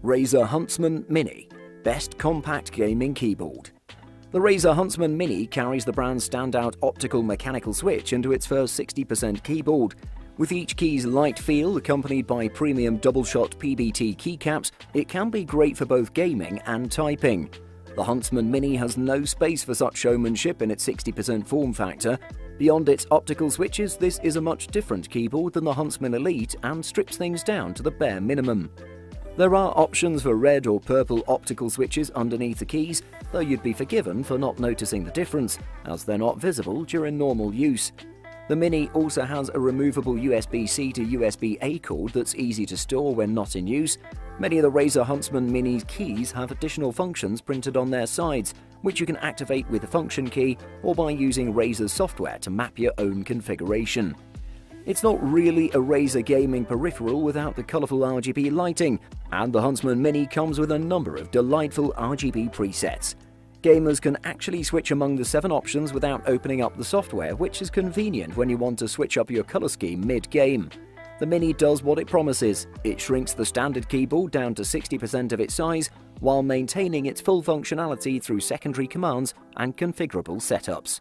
Razer Huntsman Mini – Best Compact Gaming Keyboard. The Razer Huntsman Mini carries the brand's standout optical mechanical switch into its first 60% keyboard. With each key's light feel accompanied by premium double-shot PBT keycaps, it can be great for both gaming and typing. The Huntsman Mini has no space for such showmanship in its 60% form factor. Beyond its optical switches, this is a much different keyboard than the Huntsman Elite and strips things down to the bare minimum. There are options for red or purple optical switches underneath the keys, though you'd be forgiven for not noticing the difference, as they're not visible during normal use. The Mini also has a removable USB-C to USB-A cord that's easy to store when not in use. Many of the Razer Huntsman Mini's keys have additional functions printed on their sides, which you can activate with a function key or by using Razer's software to map your own configuration. It's not really a Razer gaming peripheral without the colourful RGB lighting, and the Huntsman Mini comes with a number of delightful RGB presets. Gamers can actually switch among the 7 options without opening up the software, which is convenient when you want to switch up your colour scheme mid-game. The Mini does what it promises. It shrinks the standard keyboard down to 60% of its size, while maintaining its full functionality through secondary commands and configurable setups.